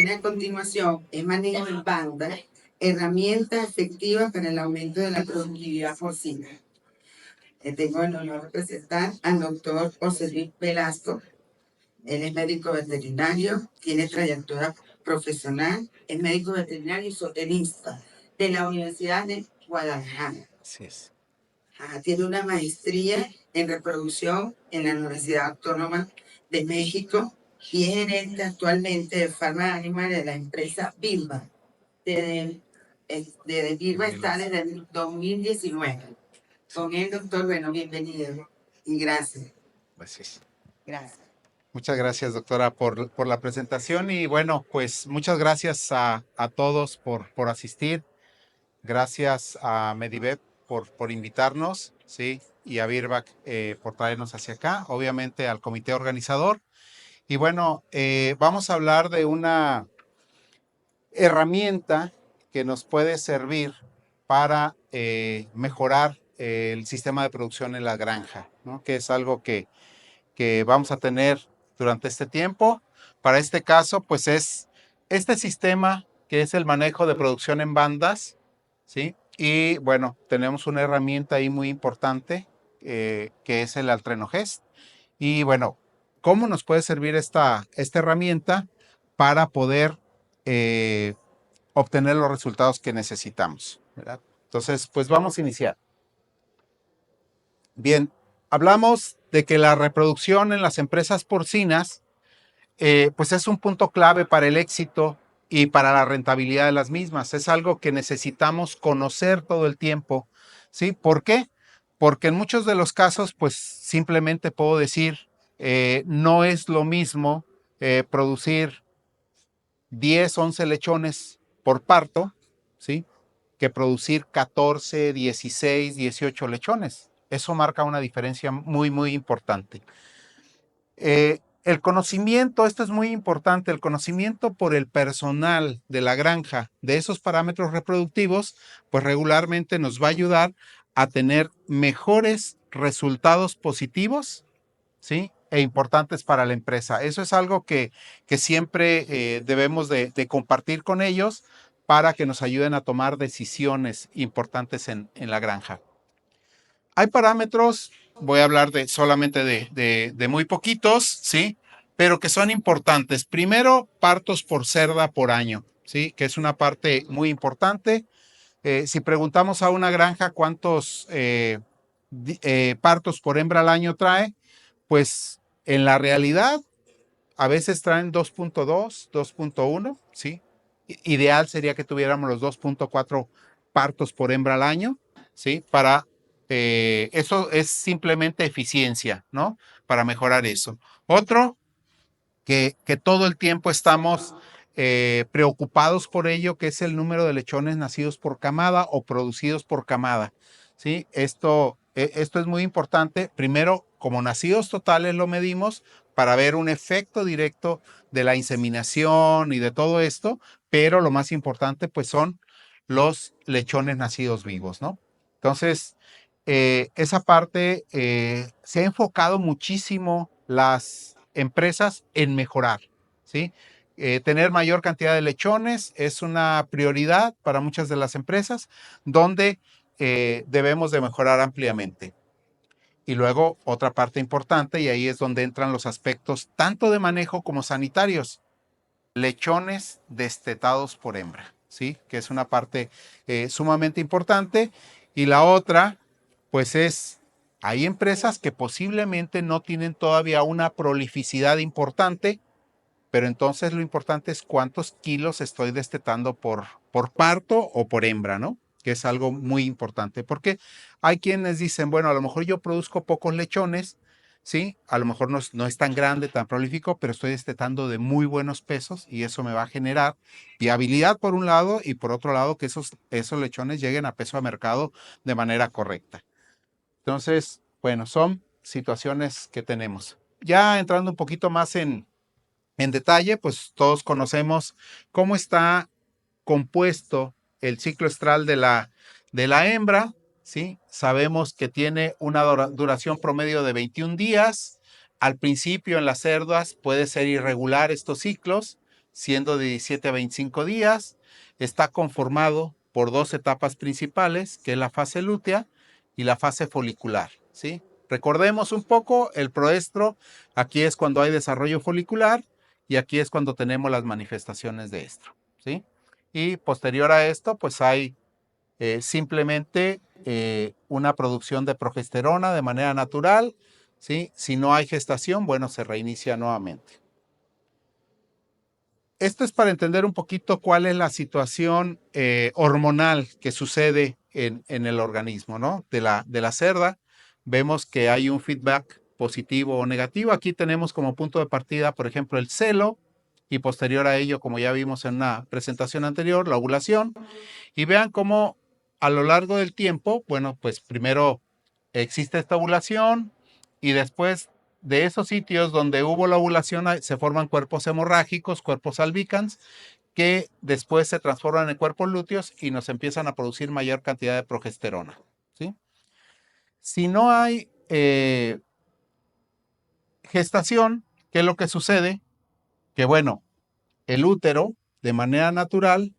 viene a continuación es manejo en banda, herramientas efectivas para el aumento de la productividad porcina. Tengo el honor de presentar al doctor José Luis Velasco. Él es médico veterinario, tiene trayectoria profesional, es médico veterinario y zootecnista de la Universidad de Guadalajara. Así es. Tiene una maestría en reproducción en la Universidad Autónoma de México y es gerente actualmente de Pharma Animal de la empresa Bilba. Desde Bilba está desde el 2019. Con el doctor, bueno, bienvenido y gracias. Gracias. Gracias. Muchas gracias, doctora, por la presentación y bueno, pues muchas gracias a todos por asistir. Gracias a Medivet por invitarnos, ¿sí? Y a Virbac por traernos hacia acá, obviamente al comité organizador. Y bueno, vamos a hablar de una herramienta que nos puede servir para mejorar el sistema de producción en la granja, ¿no? Que es algo que vamos a tener durante este tiempo. Para este caso, pues es este sistema que es el manejo de producción en bandas, ¿sí? Y bueno, tenemos una herramienta ahí muy importante que es el Altrenogest. Y bueno, ¿cómo nos puede servir esta herramienta para poder obtener los resultados que necesitamos, ¿verdad? Entonces, pues vamos a iniciar. Bien, hablamos de que la reproducción en las empresas porcinas, pues es un punto clave para el éxito y para la rentabilidad de las mismas. Es algo que necesitamos conocer todo el tiempo, ¿sí? ¿Por qué? Porque en muchos de los casos, pues simplemente puedo decir, no es lo mismo producir 10, 11 lechones por parto, ¿sí? Que producir 14, 16, 18 lechones. Eso marca una diferencia muy, muy importante. El conocimiento, esto es muy importante, el conocimiento por el personal de la granja de esos parámetros reproductivos, pues regularmente nos va a ayudar a tener mejores resultados positivos, ¿sí? E importantes para la empresa. Eso es algo que siempre debemos de compartir con ellos para que nos ayuden a tomar decisiones importantes en la granja. Hay parámetros, voy a hablar solamente de muy poquitos, ¿sí? Pero que son importantes. Primero, partos por cerda por año, ¿sí? Que es una parte muy importante. Si preguntamos a una granja cuántos partos por hembra al año trae, pues en la realidad a veces traen 2.2, 2.1, ¿sí? Ideal sería que tuviéramos los 2.4 partos por hembra al año, ¿sí? Eso es simplemente eficiencia, ¿no? Para mejorar eso. Otro, que todo el tiempo estamos preocupados por ello, que es el número de lechones nacidos por camada o producidos por camada, ¿sí? Esto es muy importante. Primero, como nacidos totales lo medimos para ver un efecto directo de la inseminación y de todo esto, pero lo más importante pues son los lechones nacidos vivos, ¿no? Entonces, esa parte se ha enfocado muchísimo las empresas en mejorar, ¿sí? Tener mayor cantidad de lechones es una prioridad para muchas de las empresas donde debemos de mejorar ampliamente. Y luego otra parte importante, y ahí es donde entran los aspectos tanto de manejo como sanitarios, lechones destetados por hembra, ¿sí? Que es una parte sumamente importante. Y la otra, pues hay empresas que posiblemente no tienen todavía una prolificidad importante, pero entonces lo importante es cuántos kilos estoy destetando por parto o por hembra, ¿no? Que es algo muy importante, porque hay quienes dicen, bueno, a lo mejor yo produzco pocos lechones, ¿sí? A lo mejor no es tan grande, tan prolífico, pero estoy destetando de muy buenos pesos y eso me va a generar viabilidad por un lado y por otro lado que esos lechones lleguen a peso a mercado de manera correcta. Entonces, bueno, son situaciones que tenemos. Ya entrando un poquito más en detalle, pues todos conocemos cómo está compuesto el ciclo estral de la hembra, ¿sí? Sabemos que tiene una duración promedio de 21 días. Al principio en las cerdas puede ser irregular estos ciclos, siendo de 17 a 25 días. Está conformado por dos etapas principales, que es la fase lútea y la fase folicular, ¿sí? Recordemos un poco, el proestro, aquí es cuando hay desarrollo folicular y aquí es cuando tenemos las manifestaciones de estro, ¿sí? Y posterior a esto, pues hay simplemente una producción de progesterona de manera natural, ¿sí? Si no hay gestación, bueno, se reinicia nuevamente. Esto es para entender un poquito cuál es la situación hormonal que sucede en el organismo, ¿no? De la cerda. Vemos que hay un feedback positivo o negativo. Aquí tenemos como punto de partida, por ejemplo, el celo y posterior a ello, como ya vimos en una presentación anterior, la ovulación. Y vean cómo a lo largo del tiempo, bueno, pues primero existe esta ovulación y después de esos sitios donde hubo la ovulación se forman cuerpos hemorrágicos, cuerpos albicans, que después se transforman en cuerpos lúteos y nos empiezan a producir mayor cantidad de progesterona, ¿sí? Si no hay gestación, ¿qué es lo que sucede? Que bueno, el útero de manera natural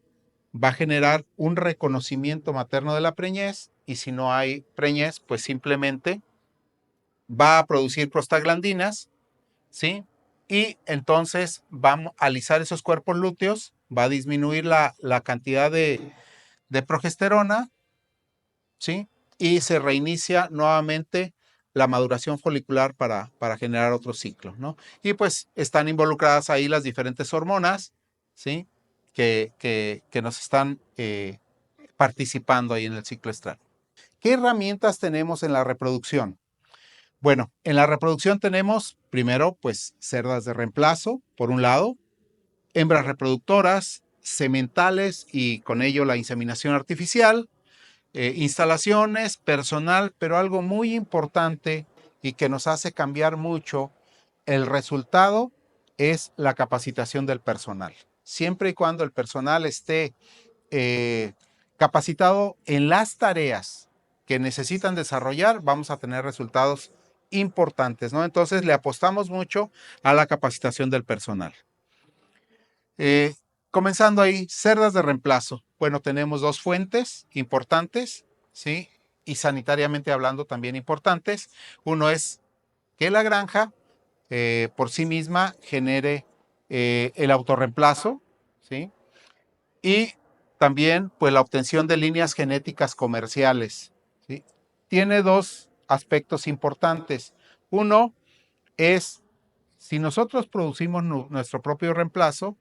va a generar un reconocimiento materno de la preñez y si no hay preñez, pues simplemente va a producir prostaglandinas, ¿sí? Y entonces va a alisar esos cuerpos lúteos, va a disminuir la cantidad de progesterona, ¿sí? Y se reinicia nuevamente la maduración folicular para generar otro ciclo, ¿no? Y pues están involucradas ahí las diferentes hormonas, ¿sí? Que nos están participando ahí en el ciclo estral. ¿Qué herramientas tenemos en la reproducción? Bueno, en la reproducción tenemos primero pues cerdas de reemplazo, por un lado, hembras reproductoras, sementales y con ello la inseminación artificial, instalaciones, personal, pero algo muy importante y que nos hace cambiar mucho el resultado es la capacitación del personal. Siempre y cuando el personal esté capacitado en las tareas que necesitan desarrollar, vamos a tener resultados importantes, ¿no? Entonces le apostamos mucho a la capacitación del personal. Comenzando ahí, cerdas de reemplazo. Bueno, tenemos dos fuentes importantes, ¿sí? Y sanitariamente hablando también importantes. Uno es que la granja por sí misma genere el autorreemplazo, ¿sí? Y también pues la obtención de líneas genéticas comerciales, ¿sí? Tiene dos aspectos importantes. Uno es, si nosotros producimos nuestro propio reemplazo,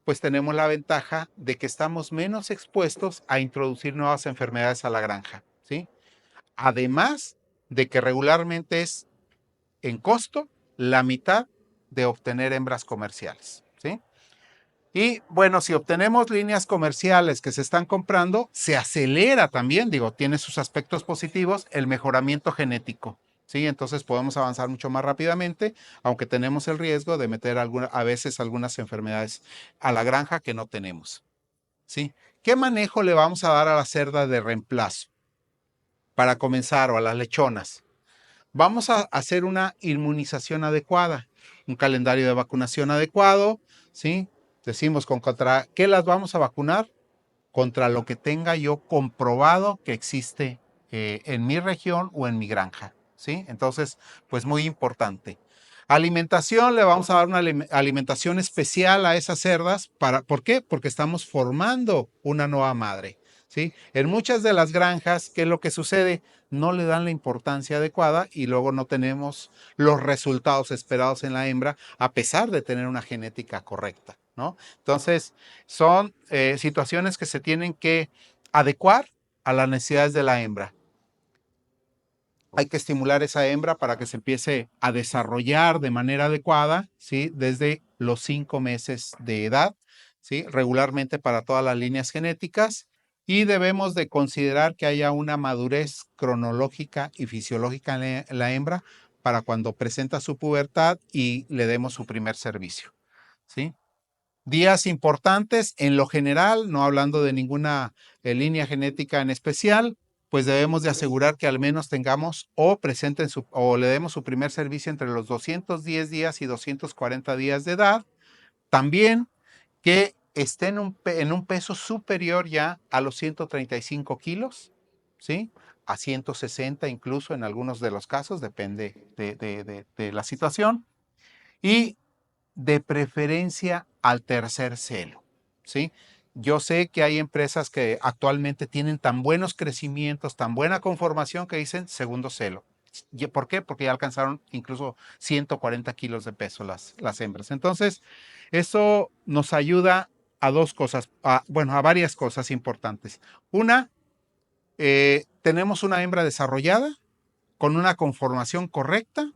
pues tenemos la ventaja de que estamos menos expuestos a introducir nuevas enfermedades a la granja, ¿sí? Además de que regularmente es en costo la mitad de obtener hembras comerciales, ¿sí? Y bueno, si obtenemos líneas comerciales que se están comprando, se acelera también, digo, tiene sus aspectos positivos, el mejoramiento genético, ¿sí? Entonces podemos avanzar mucho más rápidamente, aunque tenemos el riesgo de meter a veces algunas enfermedades a la granja que no tenemos, ¿sí? ¿Qué manejo le vamos a dar a la cerda de reemplazo? Para comenzar, o a las lechonas. Vamos a hacer una inmunización adecuada, un calendario de vacunación adecuado, ¿sí? Decimos contra qué las vamos a vacunar, contra lo que tenga yo comprobado que existe en mi región o en mi granja, ¿sí? Entonces, pues muy importante. Alimentación, le vamos a dar una alimentación especial a esas cerdas. ¿Por qué? Porque estamos formando una nueva madre, ¿sí? En muchas de las granjas, ¿qué es lo que sucede? No le dan la importancia adecuada y luego no tenemos los resultados esperados en la hembra, a pesar de tener una genética correcta, ¿no? Entonces, son situaciones que se tienen que adecuar a las necesidades de la hembra. Hay que estimular esa hembra para que se empiece a desarrollar de manera adecuada, ¿sí? Desde los 5 meses de edad, ¿sí? Regularmente para todas las líneas genéticas. Y debemos de considerar que haya una madurez cronológica y fisiológica en la hembra para cuando presenta su pubertad y le demos su primer servicio, ¿sí? Días importantes en lo general, no hablando de ninguna línea genética en especial, pues debemos de asegurar que al menos tengamos o presenten o le demos su primer servicio entre los 210 días y 240 días de edad. También que esté en un peso superior ya a los 135 kilos, ¿sí? A 160 incluso en algunos de los casos, depende de la situación. Y de preferencia al tercer celo, ¿sí? Yo sé que hay empresas que actualmente tienen tan buenos crecimientos, tan buena conformación que dicen segundo celo. ¿Por qué? Porque ya alcanzaron incluso 140 kilos de peso las hembras. Entonces, eso nos ayuda a dos cosas, bueno, a varias cosas importantes. Una, tenemos una hembra desarrollada con una conformación correcta,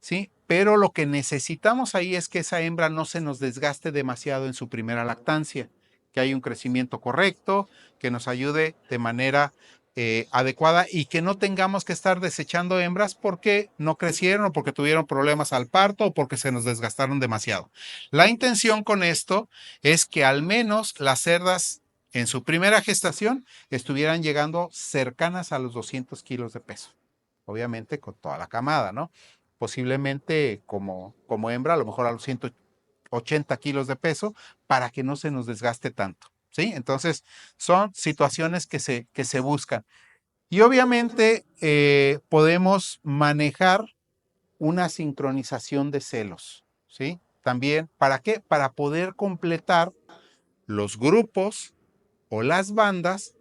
¿sí? Pero lo que necesitamos ahí es que esa hembra no se nos desgaste demasiado en su primera lactancia, que haya un crecimiento correcto, que nos ayude de manera adecuada y que no tengamos que estar desechando hembras porque no crecieron o porque tuvieron problemas al parto o porque se nos desgastaron demasiado. La intención con esto es que al menos las cerdas en su primera gestación estuvieran llegando cercanas a los 200 kilos de peso, obviamente con toda la camada, ¿no? Posiblemente como hembra, a lo mejor a los 180 kilos de peso, para que no se nos desgaste tanto, ¿sí? Entonces, son situaciones que se buscan. Y obviamente podemos manejar una sincronización de celos, ¿sí? También, ¿para qué? Para poder completar los grupos o las bandas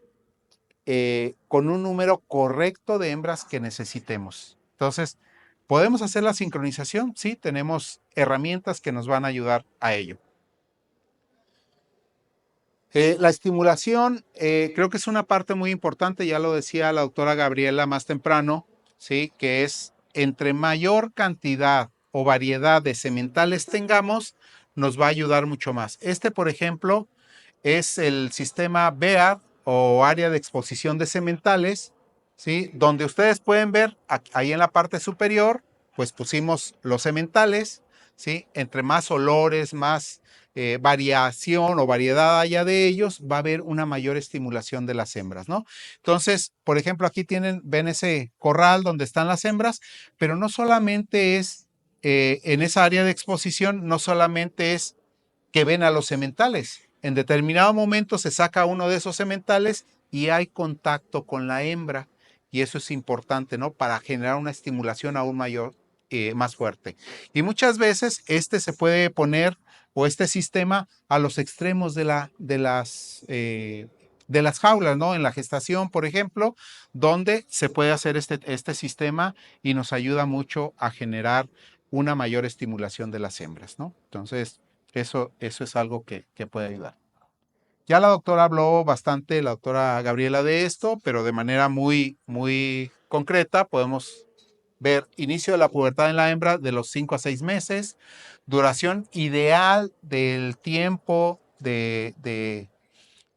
con un número correcto de hembras que necesitemos. Entonces, ¿podemos hacer la sincronización? Sí, tenemos herramientas que nos van a ayudar a ello. La estimulación creo que es una parte muy importante, ya lo decía la doctora Gabriela más temprano, ¿sí? Que es entre mayor cantidad o variedad de sementales tengamos, nos va a ayudar mucho más. Este, por ejemplo, es el sistema BEAR o área de exposición de sementales, ¿sí? Donde ustedes pueden ver ahí en la parte superior, pues pusimos los sementales, ¿sí? Entre más olores, más variación o variedad haya de ellos, va a haber una mayor estimulación de las hembras, ¿no? Entonces, por ejemplo, aquí ven ese corral donde están las hembras, pero no solamente es en esa área de exposición, no solamente es que ven a los sementales. En determinado momento se saca uno de esos sementales y hay contacto con la hembra. Y eso es importante, ¿no? Para generar una estimulación aún mayor, más fuerte. Y muchas veces este se puede poner, o este sistema, a los extremos de las jaulas, ¿no? En la gestación, por ejemplo, donde se puede hacer este sistema y nos ayuda mucho a generar una mayor estimulación de las hembras, ¿no? Entonces, eso es algo que puede ayudar. Ya la doctora habló bastante, la doctora Gabriela, de esto, pero de manera muy concreta podemos ver inicio de la pubertad en la hembra de los 5 a 6 meses, duración ideal del tiempo de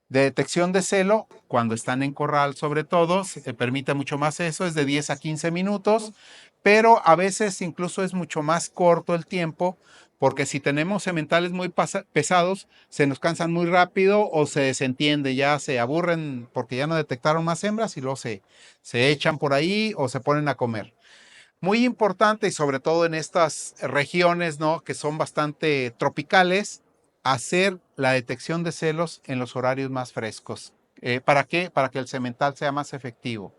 detección de celo, cuando están en corral sobre todo, se permite mucho más eso, es de 10 a 15 minutos, pero a veces incluso es mucho más corto el tiempo, porque si tenemos sementales muy pesados, se nos cansan muy rápido o se desentiende, ya se aburren porque ya no detectaron más hembras y luego se echan por ahí o se ponen a comer. Muy importante y sobre todo en estas regiones, ¿no? Que son bastante tropicales, hacer la detección de celos en los horarios más frescos. ¿Para qué? Para que el semental sea más efectivo.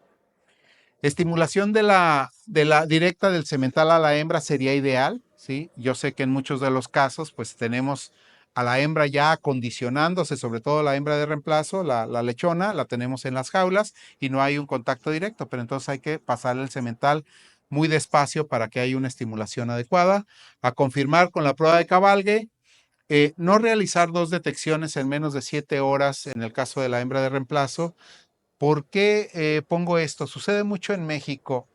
Estimulación de la directa del semental a la hembra sería ideal, ¿sí? Yo sé que en muchos de los casos, pues tenemos a la hembra ya acondicionándose, sobre todo la hembra de reemplazo, la lechona, la tenemos en las jaulas y no hay un contacto directo, pero entonces hay que pasarle el semental muy despacio para que haya una estimulación adecuada. A confirmar con la prueba de Cabalgue, no realizar 2 detecciones en menos de 7 horas en el caso de la hembra de reemplazo. ¿Por qué pongo esto? Sucede mucho en México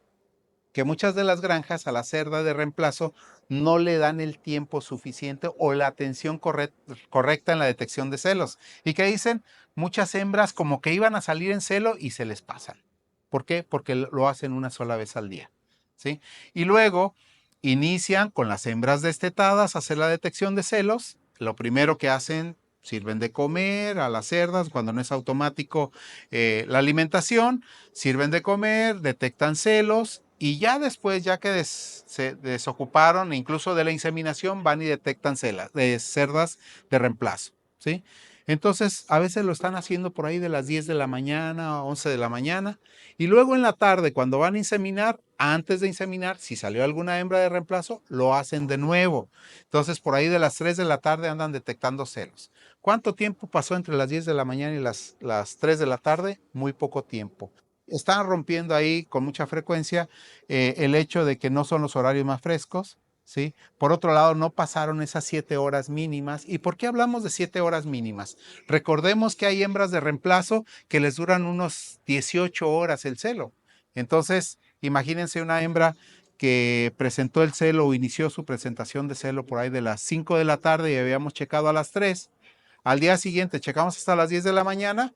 que muchas de las granjas a la cerda de reemplazo no le dan el tiempo suficiente o la atención correcta en la detección de celos. ¿Y qué dicen? Muchas hembras como que iban a salir en celo y se les pasan. ¿Por qué? Porque lo hacen una sola vez al día, ¿sí? Y luego inician con las hembras destetadas a hacer la detección de celos. Lo primero que hacen, sirven de comer a las cerdas cuando no es automático la alimentación, sirven de comer, detectan celos y ya después, ya que se desocuparon incluso de la inseminación, van y detectan cerdas de reemplazo. ¿sí? Entonces, a veces lo están haciendo por ahí de las 10 de la mañana, 11 de la mañana, y luego en la tarde, cuando van a inseminar, antes de inseminar, si salió alguna hembra de reemplazo, lo hacen de nuevo. Entonces, por ahí de las 3 de la tarde andan detectando celos. ¿Cuánto tiempo pasó entre las 10 de la mañana y las 3 de la tarde? Muy poco tiempo. Están rompiendo ahí con mucha frecuencia el hecho de que no son los horarios más frescos, ¿sí? Por otro lado, no pasaron esas 7 horas mínimas. ¿Y por qué hablamos de 7 horas mínimas? Recordemos que hay hembras de reemplazo que les duran unos 18 horas el celo. Entonces, imagínense una hembra que presentó el celo o inició su presentación de celo por ahí de las 5 de la tarde y habíamos checado a las 3. Al día siguiente checamos hasta las 10 de la mañana,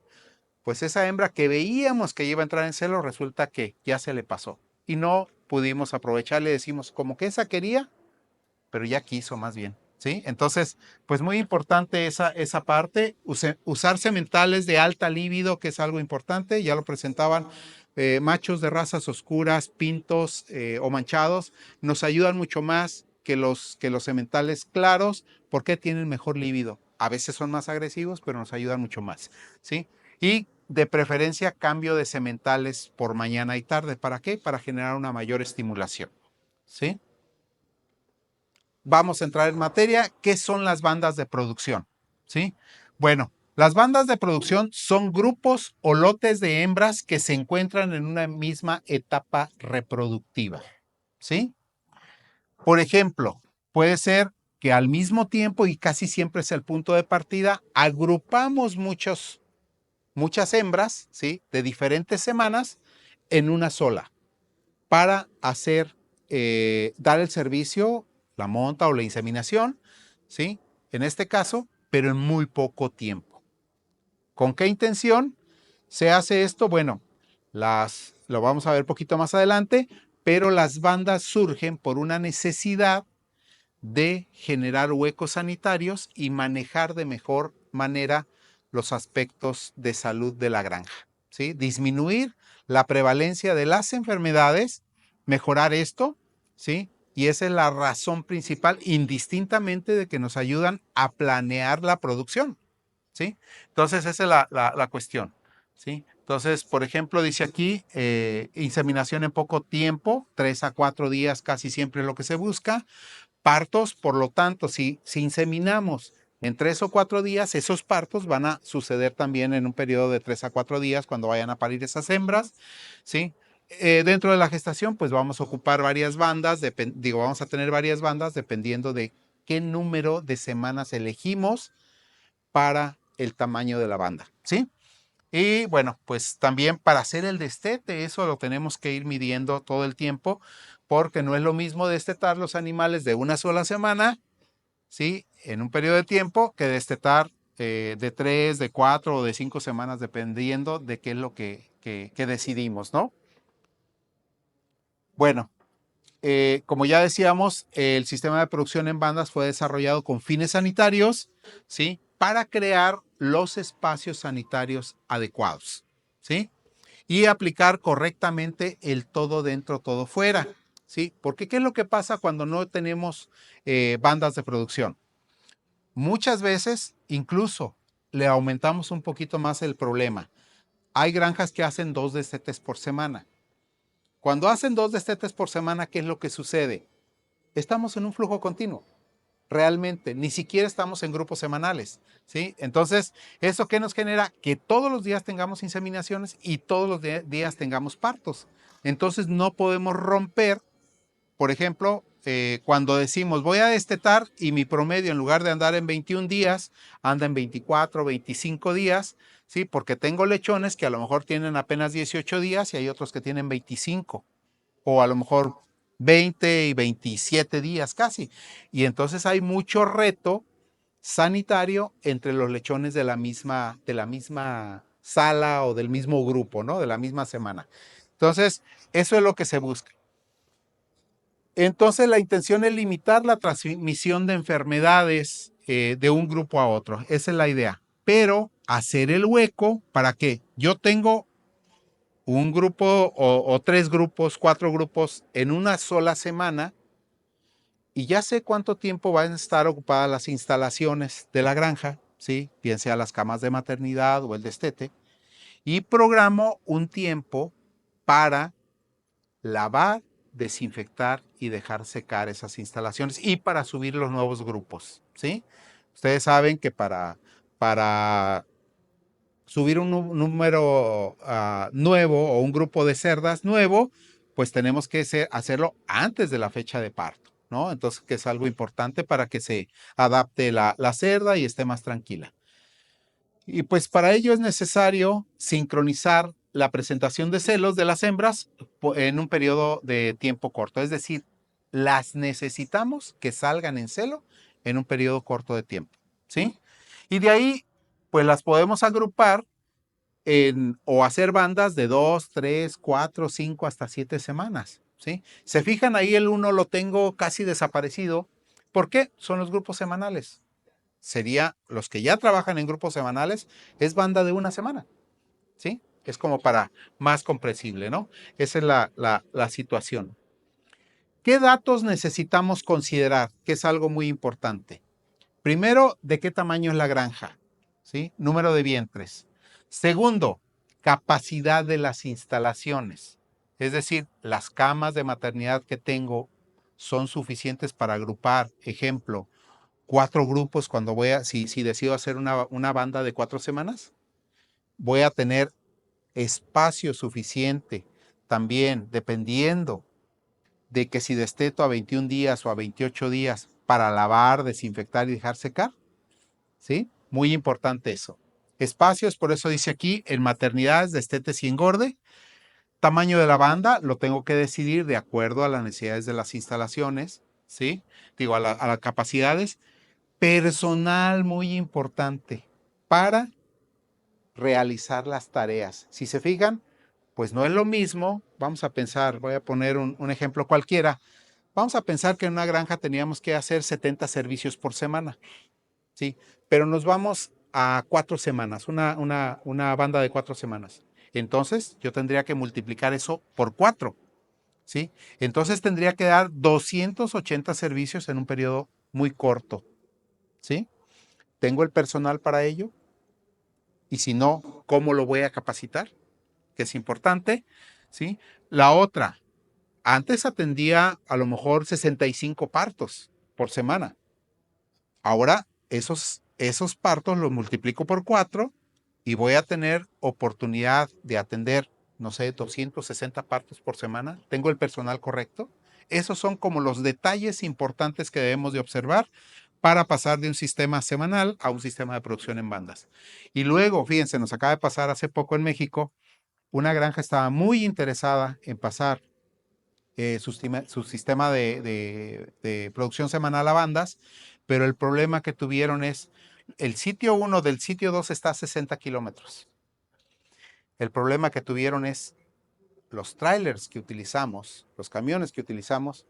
pues esa hembra que veíamos que iba a entrar en celo resulta que ya se le pasó y no pudimos aprovechar. Le decimos como que esa quería, pero ya quiso más bien, ¿sí? Entonces, pues muy importante esa parte, usar sementales de alta libido, que es algo importante, ya lo presentaban, machos de razas oscuras, pintos o manchados, nos ayudan mucho más que los sementales claros, porque tienen mejor libido. A veces son más agresivos, pero nos ayudan mucho más, ¿sí? Y de preferencia cambio de sementales por mañana y tarde. ¿Para qué? Para generar una mayor estimulación, ¿sí? Vamos a entrar en materia. ¿Qué son las bandas de producción? ¿Sí? Bueno, las bandas de producción son grupos o lotes de hembras que se encuentran en una misma etapa reproductiva. ¿Sí? Por ejemplo, puede ser que al mismo tiempo, y casi siempre es el punto de partida, agrupamos muchas hembras, ¿sí? De diferentes semanas en una sola para hacer, dar el servicio, la monta o la inseminación, ¿sí? En este caso, pero en muy poco tiempo. ¿Con qué intención se hace esto? Bueno, lo vamos a ver poquito más adelante, pero las bandas surgen por una necesidad de generar huecos sanitarios y manejar de mejor manera los aspectos de salud de la granja, ¿sí? Disminuir la prevalencia de las enfermedades, mejorar esto, ¿sí? Y esa es la razón principal, indistintamente de que nos ayudan a planear la producción, ¿sí? Entonces, esa es la cuestión, ¿sí? Entonces, por ejemplo, dice aquí, inseminación en poco tiempo, 3 a 4 días casi siempre es lo que se busca. Partos, por lo tanto, si inseminamos en 3 o 4 días, esos partos van a suceder también en un periodo de 3 a 4 días cuando vayan a parir esas hembras, ¿sí? Dentro de la gestación, pues vamos a ocupar varias bandas, vamos a tener varias bandas dependiendo de qué número de semanas elegimos para el tamaño de la banda, ¿sí? Y bueno, pues también para hacer el destete, eso lo tenemos que ir midiendo todo el tiempo, porque no es lo mismo destetar los animales de una sola semana, ¿sí? En un periodo de tiempo, que destetar de 3, de 4 o de 5 semanas, dependiendo de qué es lo que decidimos, ¿no? Bueno, como ya decíamos, el sistema de producción en bandas fue desarrollado con fines sanitarios, ¿sí? Para crear los espacios sanitarios adecuados, ¿sí? Y aplicar correctamente el todo dentro, todo fuera, ¿sí? Porque ¿qué es lo que pasa cuando no tenemos bandas de producción? Muchas veces, incluso, le aumentamos un poquito más el problema. Hay granjas que hacen 2 destetes por semana. Cuando hacen 2 destetes por semana, ¿qué es lo que sucede? Estamos en un flujo continuo. Realmente, ni siquiera estamos en grupos semanales, ¿sí? Entonces, ¿eso qué nos genera? Que todos los días tengamos inseminaciones y todos los días tengamos partos. Entonces, no podemos romper, por ejemplo, cuando decimos voy a destetar y mi promedio en lugar de andar en 21 días, anda en 24, 25 días, ¿sí? Porque tengo lechones que a lo mejor tienen apenas 18 días y hay otros que tienen 25 o a lo mejor 20 y 27 días casi. Y entonces hay mucho reto sanitario entre los lechones de la misma sala o del mismo grupo, ¿no? De la misma semana. Entonces, eso es lo que se busca. Entonces, la intención es limitar la transmisión de enfermedades de un grupo a otro. Esa es la idea. Pero hacer el hueco para que yo tengo un grupo o 3 grupos, 4 grupos en una sola semana y ya sé cuánto tiempo van a estar ocupadas las instalaciones de la granja, ¿sí? Bien sea las camas de maternidad o el destete, y programo un tiempo para lavar, desinfectar y dejar secar esas instalaciones y para subir los nuevos grupos, ¿sí? Ustedes saben que para subir un número nuevo o un grupo de cerdas nuevo, pues tenemos que hacerlo antes de la fecha de parto, ¿no? Entonces, que es algo importante para que se adapte la cerda y esté más tranquila. Y pues para ello es necesario sincronizar la presentación de celos de las hembras en un periodo de tiempo corto. Es decir, las necesitamos que salgan en celo en un periodo corto de tiempo, ¿sí? Y de ahí, pues las podemos agrupar o hacer bandas de 2, 3, 4, 5 hasta 7 semanas, ¿sí? Se fijan ahí el 1 lo tengo casi desaparecido. ¿Por qué? Son los grupos semanales. Sería los que ya trabajan en grupos semanales, es banda de una semana, ¿sí? Es como para más comprensible, ¿no? Esa es la situación. ¿Qué datos necesitamos considerar? Que es algo muy importante. Primero, ¿de qué tamaño es la granja? ¿Sí? Número de vientres. Segundo, capacidad de las instalaciones. Es decir, las camas de maternidad que tengo son suficientes para agrupar, ejemplo, 4 grupos cuando si decido hacer una banda de 4 semanas. Voy a tener espacio suficiente también, dependiendo de que si desteto a 21 días o a 28 días para lavar, desinfectar y dejar secar. ¿Sí? Muy importante eso. Espacios, por eso dice aquí, en maternidades, destetes y engorde. Tamaño de la banda lo tengo que decidir de acuerdo a las necesidades de las instalaciones, ¿sí? Digo, a las capacidades. Personal muy importante para realizar las tareas. Si se fijan, pues no es lo mismo. Vamos a pensar, voy a poner un ejemplo cualquiera. Vamos a pensar que en una granja teníamos que hacer 70 servicios por semana. Sí, pero nos vamos a 4 semanas, una banda de 4 semanas. Entonces, yo tendría que multiplicar eso por 4, ¿sí? Entonces, tendría que dar 280 servicios en un periodo muy corto, ¿sí? ¿Tengo el personal para ello? Y si no, ¿cómo lo voy a capacitar? Que es importante, ¿sí? La otra, antes atendía a lo mejor 65 partos por semana. Ahora esos partos los multiplico por 4 y voy a tener oportunidad de atender, no sé, 260 partos por semana. ¿Tengo el personal correcto? Esos son como los detalles importantes que debemos de observar para pasar de un sistema semanal a un sistema de producción en bandas. Y luego, fíjense, nos acaba de pasar hace poco en México, una granja estaba muy interesada en pasar su sistema de producción semanal a bandas, pero el problema que tuvieron es el sitio 1 del sitio 2 está a 60 kilómetros. El problema que tuvieron es los trailers que utilizamos, los camiones que utilizamos,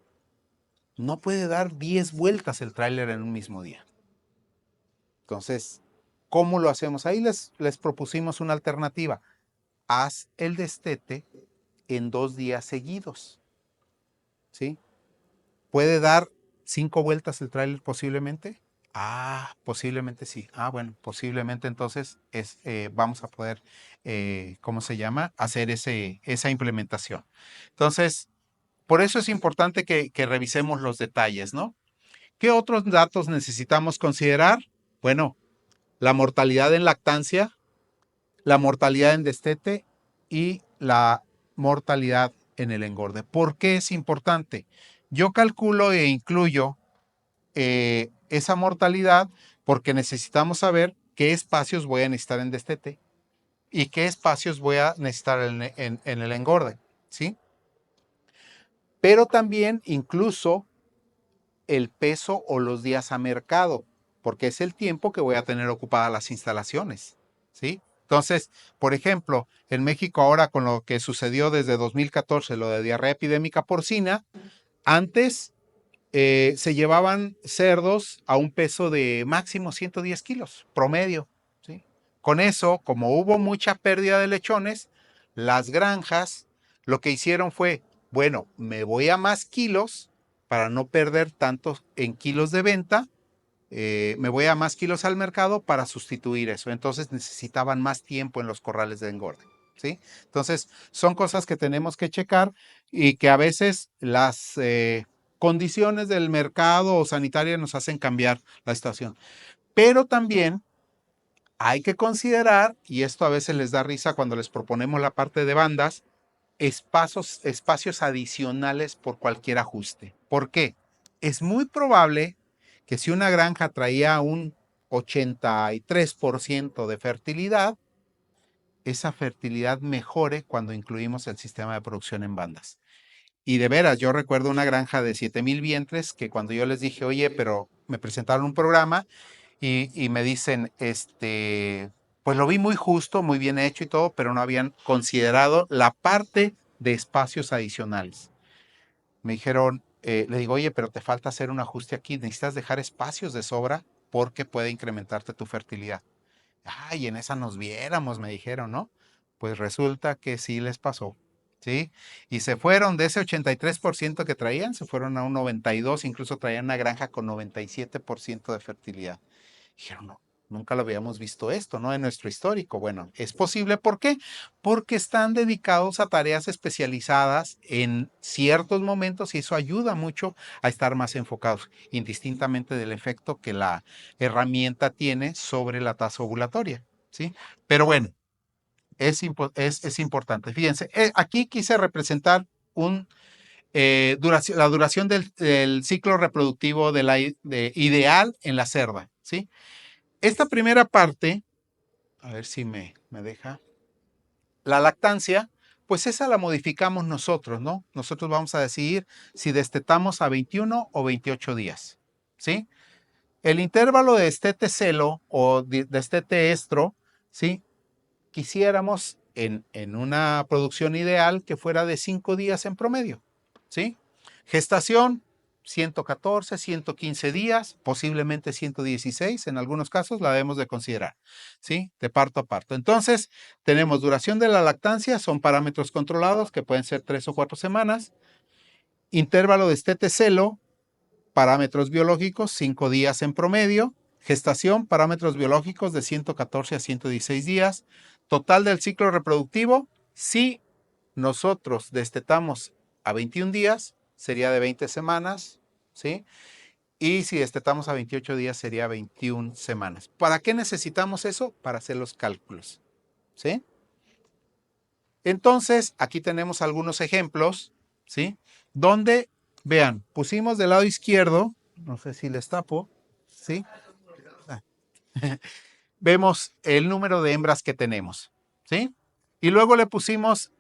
no puede dar 10 vueltas el trailer en un mismo día. Entonces, ¿cómo lo hacemos? Ahí les propusimos una alternativa. Haz el destete en 2 días seguidos, ¿sí? ¿Puede dar 5 vueltas el tráiler posiblemente? Ah, posiblemente sí. Ah, bueno, posiblemente entonces vamos a poder, ¿cómo se llama? Hacer esa implementación. Entonces, por eso es importante que revisemos los detalles, ¿no? ¿Qué otros datos necesitamos considerar? Bueno, la mortalidad en lactancia, la mortalidad en destete y la mortalidad en el engorde. ¿Por qué es importante? Yo calculo e incluyo esa mortalidad porque necesitamos saber qué espacios voy a necesitar en destete y qué espacios voy a necesitar en el engorde, ¿sí? Pero también incluso el peso o los días a mercado, porque es el tiempo que voy a tener ocupadas las instalaciones, ¿sí? Entonces, por ejemplo, en México ahora con lo que sucedió desde 2014, lo de diarrea epidémica porcina, antes se llevaban cerdos a un peso de máximo 110 kilos, promedio, ¿sí? Con eso, como hubo mucha pérdida de lechones, las granjas lo que hicieron fue, bueno, me voy a más kilos para no perder tantos en kilos de venta, me voy a más kilos al mercado para sustituir eso. Entonces necesitaban más tiempo en los corrales de engorde, ¿sí? Entonces son cosas que tenemos que checar y que a veces las condiciones del mercado o sanitaria nos hacen cambiar la situación. Pero también hay que considerar, y esto a veces les da risa cuando les proponemos la parte de bandas, espacios adicionales por cualquier ajuste. ¿Por qué? Es muy probable que si una granja traía un 83% de fertilidad, esa fertilidad mejore cuando incluimos el sistema de producción en bandas. Y de veras, yo recuerdo una granja de 7,000 vientres que cuando yo les dije, oye, pero me presentaron un programa y me dicen, pues lo vi muy justo, muy bien hecho y todo, pero no habían considerado la parte de espacios adicionales. Me dijeron, le digo, oye, pero te falta hacer un ajuste aquí, necesitas dejar espacios de sobra porque puede incrementarte tu fertilidad. Ay, en esa nos viéramos, me dijeron, ¿no? Pues resulta que sí les pasó, ¿sí? Y se fueron de ese 83% que traían, se fueron a un 92%, incluso traían una granja con 97% de fertilidad. Dijeron, no, nunca lo habíamos visto esto, ¿no? En nuestro histórico. Bueno, es posible, ¿por qué? Porque están dedicados a tareas especializadas en ciertos momentos y eso ayuda mucho a estar más enfocados, indistintamente del efecto que la herramienta tiene sobre la tasa ovulatoria, ¿sí? Pero bueno, es importante. Fíjense, aquí quise representar la duración del ciclo reproductivo ideal en la cerda, ¿sí? Esta primera parte, a ver si me deja, la lactancia, pues esa la modificamos nosotros, ¿no? Nosotros vamos a decidir si destetamos a 21 o 28 días, ¿sí? El intervalo de destete celo o destete estro, ¿sí? Quisiéramos en una producción ideal que fuera de 5 días en promedio, ¿sí? Gestación, 114, 115 días, posiblemente 116, en algunos casos la debemos de considerar, ¿sí? De parto a parto. Entonces, tenemos duración de la lactancia, son parámetros controlados que pueden ser 3 o 4 semanas. Intervalo de destete celo, parámetros biológicos, 5 días en promedio. Gestación, parámetros biológicos de 114 a 116 días. Total del ciclo reproductivo, si nosotros destetamos a 21 días, sería de 20 semanas, ¿sí? Y si destetamos a 28 días, sería 21 semanas. ¿Para qué necesitamos eso? Para hacer los cálculos, ¿sí? Entonces, aquí tenemos algunos ejemplos, ¿sí? Donde, vean, pusimos del lado izquierdo, no sé si les tapo, ¿sí? Vemos el número de hembras que tenemos, ¿sí? Y luego le pusimos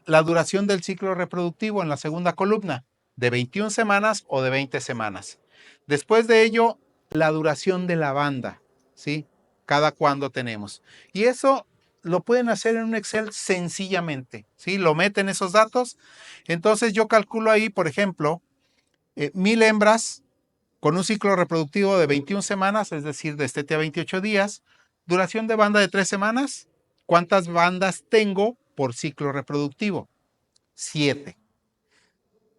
la duración del ciclo reproductivo en la segunda columna, de 21 semanas o de 20 semanas. Después de ello, la duración de la banda, ¿sí? Cada cuándo tenemos. Y eso lo pueden hacer en un Excel sencillamente, ¿sí? Lo meten esos datos. Entonces yo calculo ahí, por ejemplo, 1000 hembras con un ciclo reproductivo de 21 semanas, es decir, de 7 a 28 días, duración de banda de 3 semanas. ¿Cuántas bandas tengo por ciclo reproductivo? 7.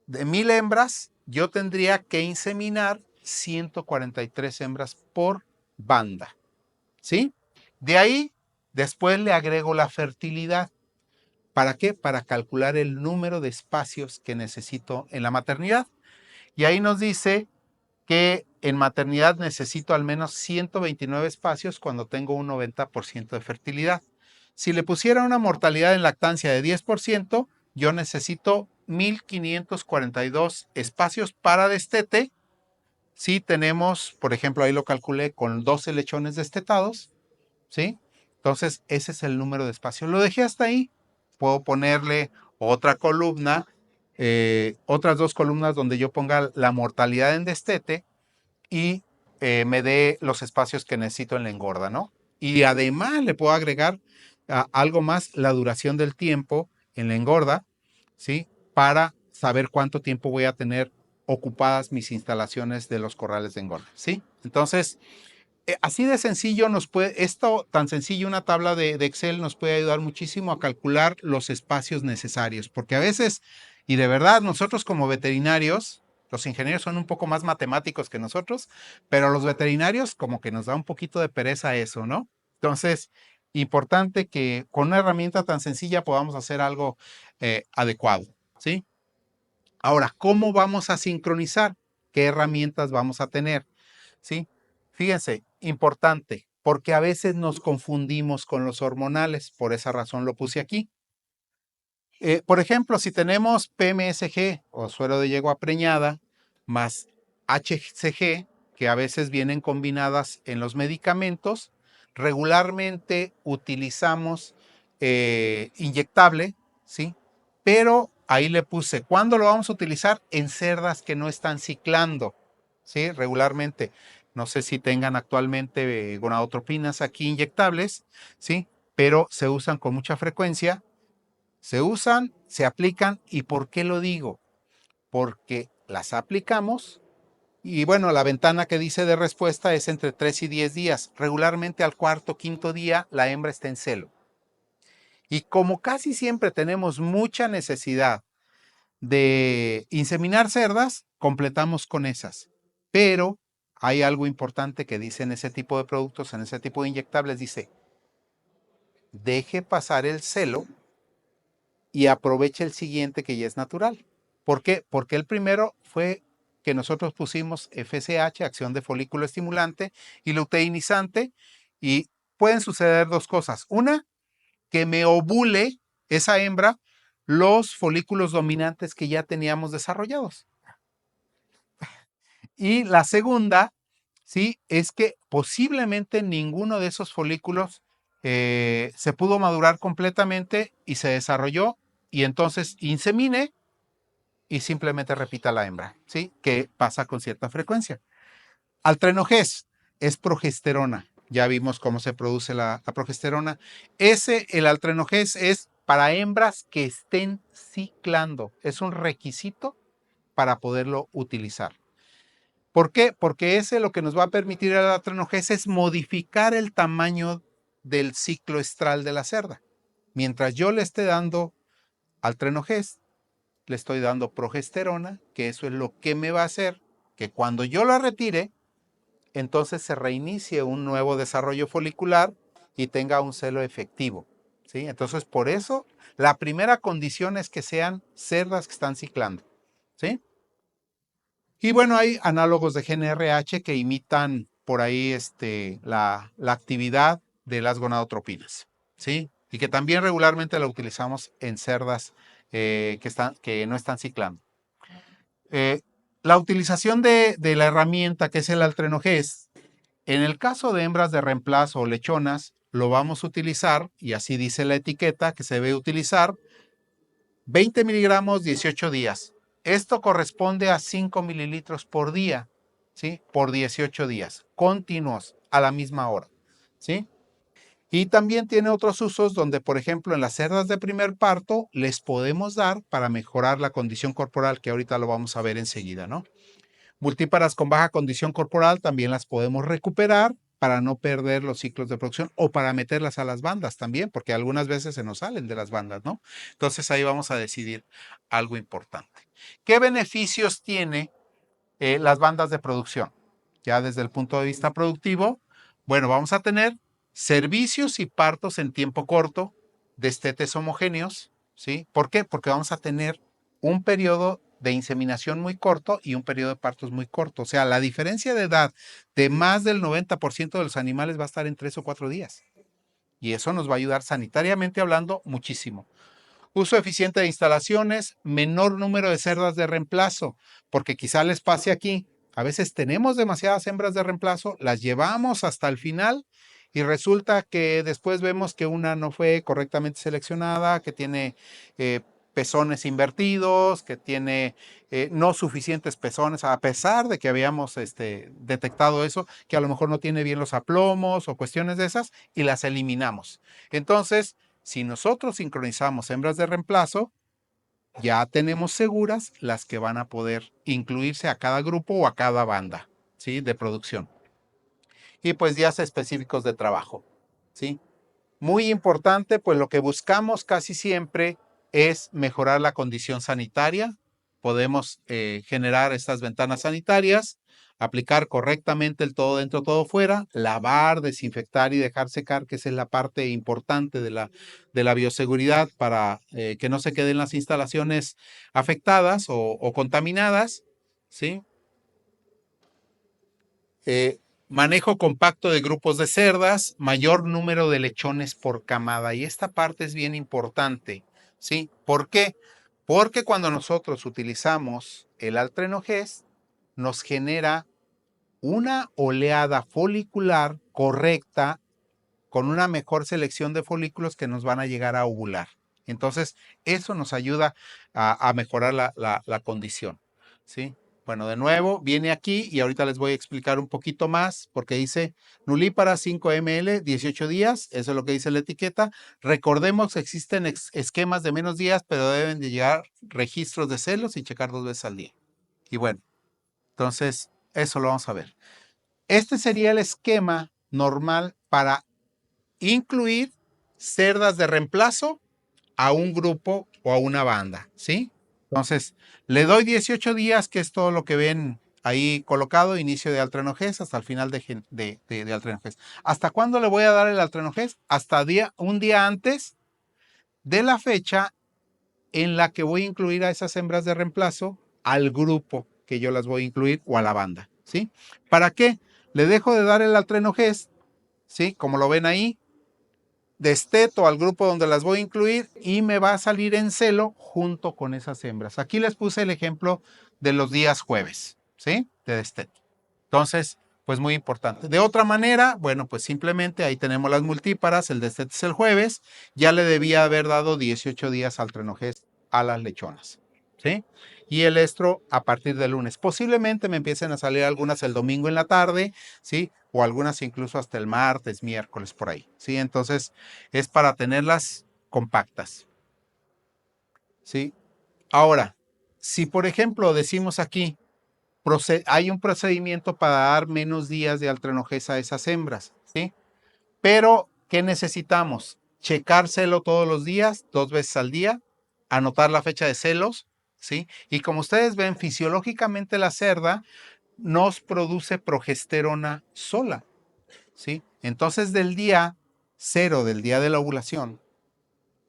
De 1000 hembras, yo tendría que inseminar 143 hembras por banda, ¿sí? De ahí, después le agrego la fertilidad. ¿Para qué? Para calcular el número de espacios que necesito en la maternidad. Y ahí nos dice que en maternidad necesito al menos 129 espacios cuando tengo un 90% de fertilidad. Si le pusiera una mortalidad en lactancia de 10%, yo necesito 1542 espacios para destete. Si tenemos, por ejemplo, ahí lo calculé con 12 lechones destetados, ¿sí? Entonces, ese es el número de espacios. Lo dejé hasta ahí. Puedo ponerle otra columna, otras 2 columnas donde yo ponga la mortalidad en destete y me dé los espacios que necesito en la engorda, ¿no? Y además le puedo agregar algo más, la duración del tiempo en la engorda, ¿sí? Para saber cuánto tiempo voy a tener ocupadas mis instalaciones de los corrales de engorda, ¿sí? Entonces, así de sencillo esto tan sencillo, una tabla de Excel nos puede ayudar muchísimo a calcular los espacios necesarios, porque a veces, y de verdad, nosotros como veterinarios, Los ingenieros son un poco más matemáticos que nosotros, pero los veterinarios como que nos da un poquito de pereza eso, ¿no? Entonces, importante que con una herramienta tan sencilla podamos hacer algo adecuado, ¿sí? Ahora, ¿cómo vamos a sincronizar? ¿Qué herramientas vamos a tener? ¿Sí? Fíjense, importante, porque a veces nos confundimos con los hormonales, por esa razón lo puse aquí. Por ejemplo, si tenemos PMSG o suero de yegua preñada más HCG, que a veces vienen combinadas en los medicamentos, regularmente utilizamos inyectable, ¿sí? Pero ahí le puse, ¿cuándo lo vamos a utilizar? En cerdas que no están ciclando, ¿sí? Regularmente. No sé si tengan actualmente gonadotropinas aquí inyectables, ¿sí? Pero se usan con mucha frecuencia. Se usan, se aplican. ¿Y por qué lo digo? Porque las aplicamos y bueno, la ventana que dice de respuesta es entre 3 y 10 días. Regularmente al cuarto, quinto día la hembra está en celo. Y como casi siempre tenemos mucha necesidad de inseminar cerdas, completamos con esas. Pero hay algo importante que dice en ese tipo de productos, en ese tipo de inyectables, dice, deje pasar el celo y aproveche el siguiente que ya es natural. ¿Por qué? Porque el primero fue que nosotros pusimos FSH, acción de folículo estimulante, y luteinizante, y pueden suceder dos cosas. Una, que me ovule esa hembra los folículos dominantes que ya teníamos desarrollados. Y la segunda, sí, es que posiblemente ninguno de esos folículos se pudo madurar completamente y se desarrolló, y entonces insemine y simplemente repita la hembra, ¿sí? Que pasa con cierta frecuencia. Altrenogés es progesterona. Ya vimos cómo se produce la progesterona. El altrenogés es para hembras que estén ciclando. Es un requisito para poderlo utilizar. ¿Por qué? Porque ese lo que nos va a permitir el altrenogés es modificar el tamaño del ciclo estral de la cerda. Mientras yo le esté dando altrenogés, le estoy dando progesterona, que eso es lo que me va a hacer que cuando yo la retire, entonces se reinicie un nuevo desarrollo folicular y tenga un celo efectivo, ¿sí? Entonces, por eso, la primera condición es que sean cerdas que están ciclando, ¿sí? Y bueno, hay análogos de GnRH que imitan por ahí la actividad de las gonadotropinas, ¿sí? Y que también regularmente la utilizamos en cerdas que no están ciclando. La utilización de la herramienta que es el altrenogés, en el caso de hembras de reemplazo o lechonas, lo vamos a utilizar, y así dice la etiqueta que se debe utilizar, 20 miligramos 18 días. Esto corresponde a 5 mililitros por día, ¿sí? Por 18 días, continuos, a la misma hora, ¿sí? Y también tiene otros usos donde, por ejemplo, en las cerdas de primer parto, les podemos dar para mejorar la condición corporal, que ahorita lo vamos a ver enseguida, ¿no? Multíparas con baja condición corporal también las podemos recuperar para no perder los ciclos de producción o para meterlas a las bandas también, porque algunas veces se nos salen de las bandas, ¿no? Entonces ahí vamos a decidir algo importante. ¿Qué beneficios tiene las bandas de producción? Ya desde el punto de vista productivo, bueno, vamos a tener servicios y partos en tiempo corto, destetes homogéneos, ¿sí? ¿Por qué? Porque vamos a tener un periodo de inseminación muy corto y un periodo de partos muy corto. O sea, la diferencia de edad de más del 90% de los animales va a estar en 3 o 4 días. Y eso nos va a ayudar sanitariamente hablando muchísimo. Uso eficiente de instalaciones, menor número de cerdas de reemplazo, porque quizá les pase aquí. A veces tenemos demasiadas hembras de reemplazo, las llevamos hasta el final y resulta que después vemos que una no fue correctamente seleccionada, que tiene pezones invertidos, que tiene no suficientes pezones, a pesar de que habíamos detectado eso, que a lo mejor no tiene bien los aplomos o cuestiones de esas, y las eliminamos. Entonces, si nosotros sincronizamos hembras de reemplazo, ya tenemos seguras las que van a poder incluirse a cada grupo o a cada banda, ¿sí? De producción. Y pues días específicos de trabajo, ¿sí? Muy importante, pues lo que buscamos casi siempre es mejorar la condición sanitaria, podemos generar estas ventanas sanitarias, aplicar correctamente el todo dentro, todo fuera, lavar, desinfectar y dejar secar, que esa es la parte importante de la bioseguridad para que no se queden las instalaciones afectadas o contaminadas, ¿sí? Manejo compacto de grupos de cerdas, mayor número de lechones por camada. Y esta parte es bien importante, ¿sí? ¿Por qué? Porque cuando nosotros utilizamos el Altrenogest, nos genera una oleada folicular correcta con una mejor selección de folículos que nos van a llegar a ovular. Entonces, eso nos ayuda a mejorar la condición, ¿sí? Bueno, de nuevo, viene aquí y ahorita les voy a explicar un poquito más porque dice nulípara 5 ml, 18 días, eso es lo que dice la etiqueta. Recordemos que existen esquemas de menos días, pero deben de llegar registros de celos y checar 2 veces al día. Y bueno, entonces, eso lo vamos a ver. Este sería el esquema normal para incluir cerdas de reemplazo a un grupo o a una banda, ¿sí? Entonces, le doy 18 días, que es todo lo que ven ahí colocado, inicio de Altrenogest hasta el final de Altrenogest. ¿Hasta cuándo le voy a dar el Altrenogest? Hasta un día antes de la fecha en la que voy a incluir a esas hembras de reemplazo al grupo que yo las voy a incluir o a la banda, ¿sí? ¿Para qué? Le dejo de dar el Altrenogest, ¿sí? Como lo ven ahí, desteto al grupo donde las voy a incluir y me va a salir en celo junto con esas hembras. Aquí les puse el ejemplo de los días jueves, ¿sí? De desteto. Entonces, pues muy importante. De otra manera, bueno, pues simplemente ahí tenemos las multíparas, el destete es el jueves, ya le debía haber dado 18 días Altrenogest a las lechonas, ¿sí? Y el estro a partir del lunes. Posiblemente me empiecen a salir algunas el domingo en la tarde, ¿sí? O algunas incluso hasta el martes, miércoles, por ahí, ¿sí? Entonces, es para tenerlas compactas, ¿sí? Ahora, si por ejemplo decimos aquí, hay un procedimiento para dar menos días de Altrenogest a esas hembras, ¿sí? Pero, ¿qué necesitamos? Checar celo todos los días, 2 veces al día, anotar la fecha de celos, ¿sí? Y como ustedes ven, fisiológicamente la cerda nos produce progesterona sola, ¿sí? Entonces, del día 0, del día de la ovulación,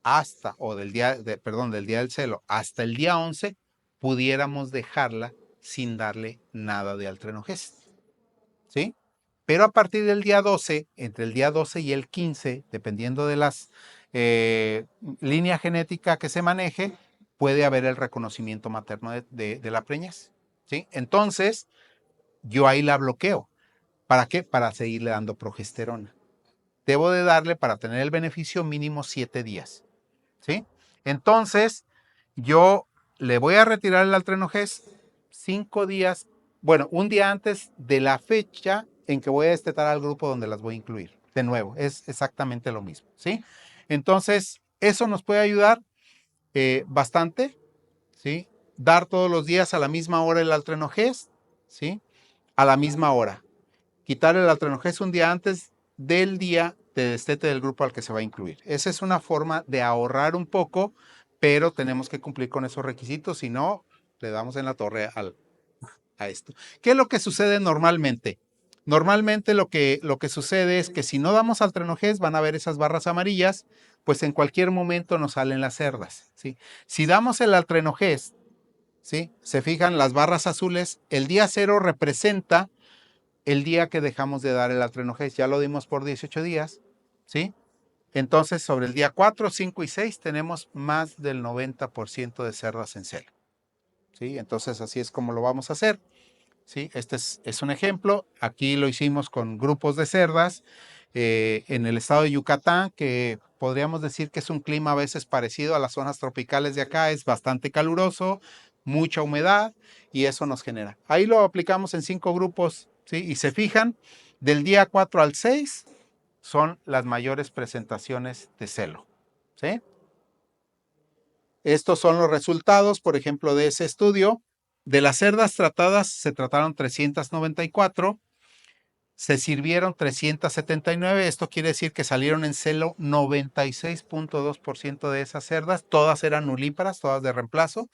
del día del celo, hasta el día 11, pudiéramos dejarla sin darle nada de Altrenogest, ¿sí? Pero a partir del día 12, entre el día 12 y el 15, dependiendo de las línea genética que se maneje, puede haber el reconocimiento materno de la preñez, ¿sí? Entonces, yo ahí la bloqueo. ¿Para qué? Para seguirle dando progesterona. Debo de darle, para tener el beneficio, mínimo 7 días, ¿sí? Entonces, yo le voy a retirar el Altrenogest 5 días, bueno, un día antes de la fecha en que voy a destetar al grupo donde las voy a incluir. De nuevo, es exactamente lo mismo, ¿sí? Entonces, eso nos puede ayudar bastante, ¿sí? Dar todos los días a la misma hora el Altrenogest, ¿sí? A la misma hora. Quitar el Altrenogest un día antes del día de destete del grupo al que se va a incluir. Esa es una forma de ahorrar un poco, pero tenemos que cumplir con esos requisitos, si no, le damos en la torre a esto. ¿Qué es lo que sucede normalmente? Normalmente lo que sucede es que si no damos Altrenogest, van a ver esas barras amarillas, pues en cualquier momento nos salen las cerdas, ¿sí? Si damos el Altrenogest, ¿sí? Se fijan las barras azules, el día 0 representa el día que dejamos de dar el Altrenogest. Ya lo dimos por 18 días, ¿sí? Entonces, sobre el día 4, 5 y 6 tenemos más del 90% de cerdas en celo, ¿sí? Entonces, así es como lo vamos a hacer, ¿sí? Este es un ejemplo. Aquí lo hicimos con grupos de cerdas en el estado de Yucatán, que podríamos decir que es un clima a veces parecido a las zonas tropicales de acá. Es bastante caluroso, mucha humedad y eso nos genera. Ahí lo aplicamos en 5 grupos, ¿sí? Y se fijan, del día 4 al 6 son las mayores presentaciones de celo, ¿sí? Estos son los resultados, por ejemplo, de ese estudio. De las cerdas tratadas, se trataron 394. se sirvieron 379, esto quiere decir que salieron en celo 96.2% de esas cerdas, todas eran nulíparas, todas de reemplazo,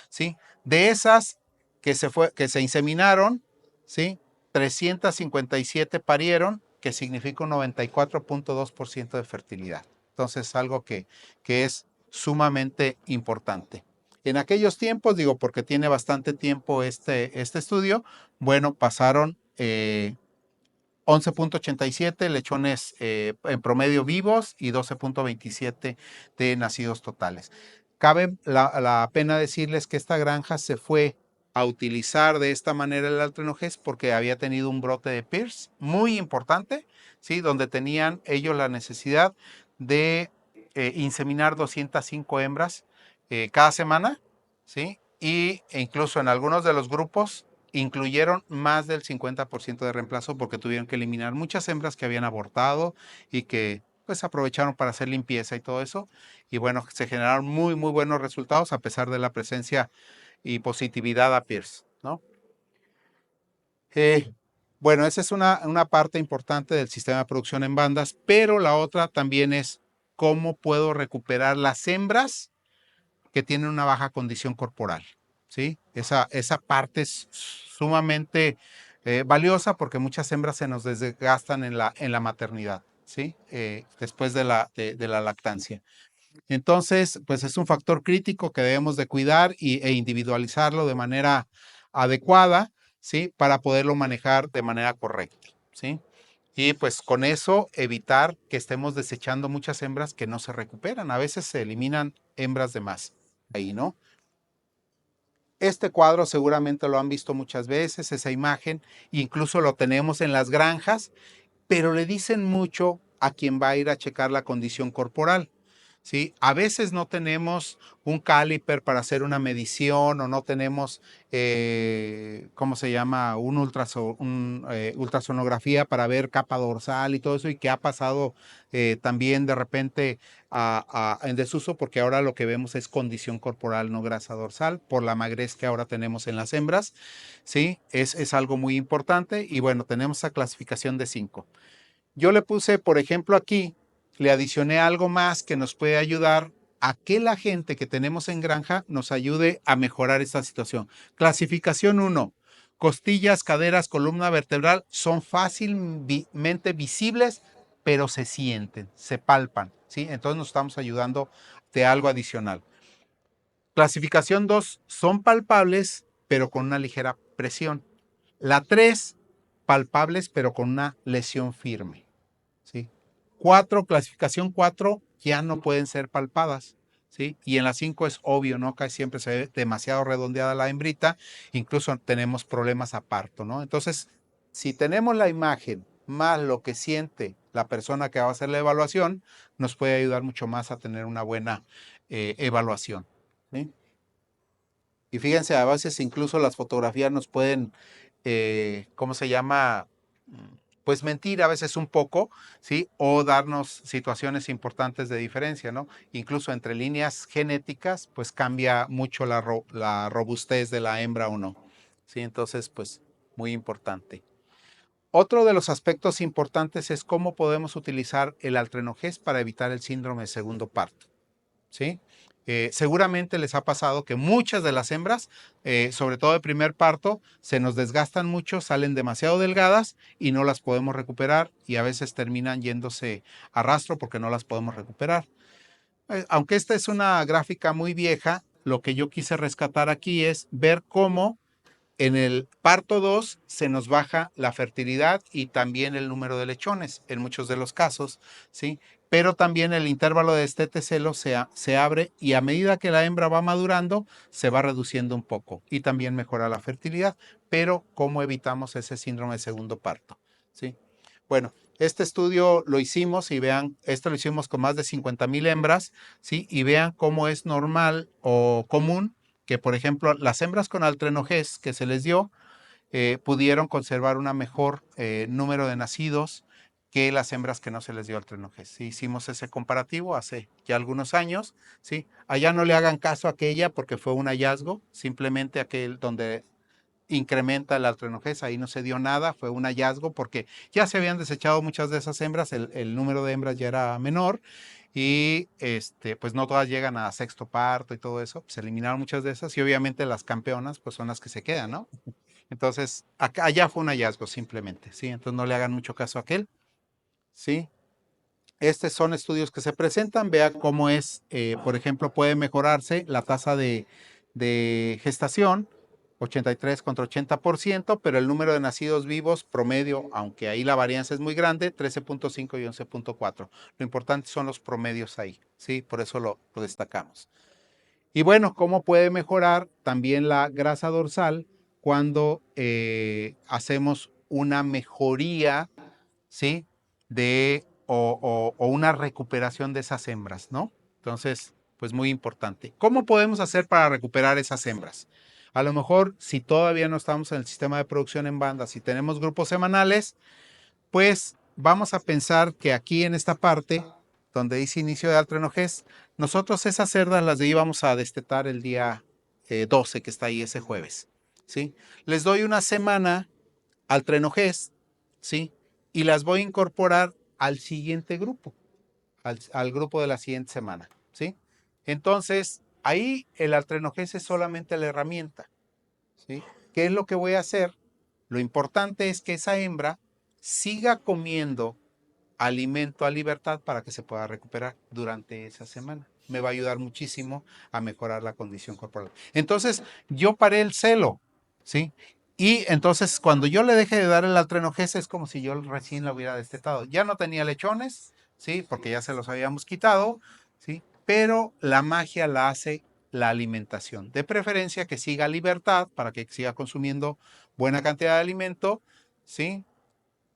¿sí? De esas que se inseminaron, ¿sí? 357 parieron, que significa un 94.2% de fertilidad. Entonces, algo que es sumamente importante. En aquellos tiempos, digo, porque tiene bastante tiempo este estudio, bueno, pasaron 11.87 lechones en promedio vivos y 12.27 de nacidos totales. Cabe la pena decirles que esta granja se fue a utilizar de esta manera el altrenogés porque había tenido un brote de PIRS muy importante, ¿sí? Donde tenían ellos la necesidad de inseminar 205 hembras cada semana, ¿sí? E incluso en algunos de los grupos incluyeron más del 50% de reemplazo porque tuvieron que eliminar muchas hembras que habían abortado y que pues aprovecharon para hacer limpieza y todo eso. Y bueno, se generaron muy buenos resultados a pesar de la presencia y positividad a PIRS, ¿no? Bueno, esa es una parte importante del sistema de producción en bandas, pero la otra también es cómo puedo recuperar las hembras que tienen una baja condición corporal, ¿sí? Esa parte es sumamente valiosa porque muchas hembras se nos desgastan en la maternidad, ¿sí? Después de la lactancia. Entonces, pues es un factor crítico que debemos de cuidar e individualizarlo de manera adecuada, ¿sí? Para poderlo manejar de manera correcta, ¿sí? Y pues con eso evitar que estemos desechando muchas hembras que no se recuperan. A veces se eliminan hembras de más ahí, ¿no? Este cuadro seguramente lo han visto muchas veces, esa imagen, incluso lo tenemos en las granjas, pero le dicen mucho a quien va a ir a checar la condición corporal. ¿Sí? A veces no tenemos un caliper para hacer una medición o no tenemos, ¿cómo se llama? Ultrasonografía para ver capa dorsal y todo eso y que ha pasado también de repente en desuso porque ahora lo que vemos es condición corporal, no grasa dorsal, por la magrez que ahora tenemos en las hembras. ¿Sí? Es algo muy importante y bueno, tenemos esa clasificación de 5. Yo le puse, por ejemplo, aquí, le adicioné algo más que nos puede ayudar a que la gente que tenemos en granja nos ayude a mejorar esta situación. Clasificación 1. Costillas, caderas, columna vertebral son fácilmente visibles, pero se sienten, se palpan, ¿sí? Entonces nos estamos ayudando de algo adicional. Clasificación 2. Son palpables, pero con una ligera presión. La 3. Palpables, pero con una lesión firme. ¿Sí? 4, clasificación 4, ya no pueden ser palpadas, ¿sí? Y en la 5 es obvio, ¿no? Casi siempre se ve demasiado redondeada la hembrita, incluso tenemos problemas a parto, ¿no? Entonces, si tenemos la imagen más lo que siente la persona que va a hacer la evaluación, nos puede ayudar mucho más a tener una buena evaluación, ¿sí? Y fíjense, a veces incluso las fotografías nos pueden, ¿cómo se llama? Pues mentir a veces un poco, ¿sí? O darnos situaciones importantes de diferencia, ¿no? Incluso entre líneas genéticas, pues cambia mucho la robustez de la hembra o no, ¿sí? Entonces, pues muy importante. Otro de los aspectos importantes es cómo podemos utilizar el altrenogés para evitar el síndrome de segundo parto, ¿sí? Seguramente les ha pasado que muchas de las hembras, sobre todo de primer parto, se nos desgastan mucho, salen demasiado delgadas y no las podemos recuperar y a veces terminan yéndose a rastro porque no las podemos recuperar. Aunque esta es una gráfica muy vieja, lo que yo quise rescatar aquí es ver cómo en el parto 2 se nos baja la fertilidad y también el número de lechones en muchos de los casos, ¿sí? Pero también el intervalo de estetecelo se abre y a medida que la hembra va madurando se va reduciendo un poco y también mejora la fertilidad. Pero ¿cómo evitamos ese síndrome de segundo parto? ¿Sí? Bueno, este estudio lo hicimos y vean, esto lo hicimos con más de 50,000 hembras, ¿sí? Y vean cómo es normal o común que, por ejemplo, las hembras con altrenogés que se les dio pudieron conservar una mejor número de nacidos que las hembras que no se les dio altrenogés. Sí, hicimos ese comparativo hace ya algunos años, ¿sí? Allá no le hagan caso a aquella porque fue un hallazgo, simplemente aquel donde incrementa el altrenogés, ahí no se dio nada, fue un hallazgo porque ya se habían desechado muchas de esas hembras, el número de hembras ya era menor y pues no todas llegan a sexto parto y todo eso, se eliminaron muchas de esas y obviamente las campeonas pues son las que se quedan, ¿no? Entonces, allá fue un hallazgo simplemente, ¿sí? Entonces no le hagan mucho caso a aquel, ¿sí? Estos son estudios que se presentan, vea cómo es, por ejemplo, puede mejorarse la tasa de gestación, 83 contra 80%, pero el número de nacidos vivos promedio, aunque ahí la varianza es muy grande, 13.5 y 11.4. Lo importante son los promedios ahí, ¿sí? Por eso lo destacamos. Y bueno, ¿cómo puede mejorar también la grasa dorsal cuando hacemos una mejoría, ¿sí? O una recuperación de esas hembras, ¿no? Entonces, pues muy importante. ¿Cómo podemos hacer para recuperar esas hembras? A lo mejor, si todavía no estamos en el sistema de producción en banda, si tenemos grupos semanales, pues vamos a pensar que aquí en esta parte, donde dice inicio de altrenogés, nosotros esas cerdas las íbamos a destetar el día 12, que está ahí ese jueves, ¿sí? Les doy una semana altrenogés, ¿sí? Y las voy a incorporar al siguiente grupo, al grupo de la siguiente semana, ¿sí? Entonces, ahí el altrenogés es solamente la herramienta, ¿sí? ¿Qué es lo que voy a hacer? Lo importante es que esa hembra siga comiendo alimento a libertad para que se pueda recuperar durante esa semana. Me va a ayudar muchísimo a mejorar la condición corporal. Entonces, yo paré el celo, ¿sí? Y entonces, cuando yo le deje de dar el altrenogés, es como si yo recién la hubiera destetado. Ya no tenía lechones, ¿sí? Porque ya se los habíamos quitado, ¿sí? Pero la magia la hace la alimentación. De preferencia que siga a libertad para que siga consumiendo buena cantidad de alimento, ¿sí?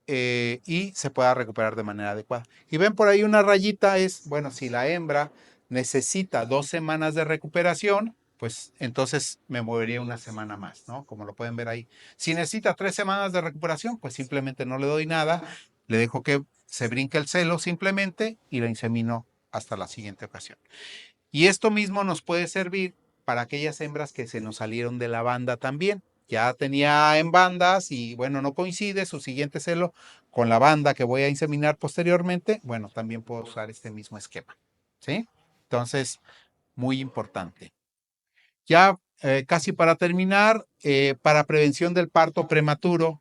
Y se pueda recuperar de manera adecuada. Y ven por ahí una rayita, es, bueno, si la hembra necesita 2 semanas de recuperación, pues entonces me movería una semana más, ¿no? Como lo pueden ver ahí. Si necesita 3 semanas de recuperación, pues simplemente no le doy nada, le dejo que se brinque el celo simplemente y la insemino hasta la siguiente ocasión. Y esto mismo nos puede servir para aquellas hembras que se nos salieron de la banda también. Ya tenía en bandas y bueno, no coincide su siguiente celo con la banda que voy a inseminar posteriormente. Bueno, también puedo usar este mismo esquema, ¿sí? Entonces, muy importante. Ya casi para terminar, para prevención del parto prematuro,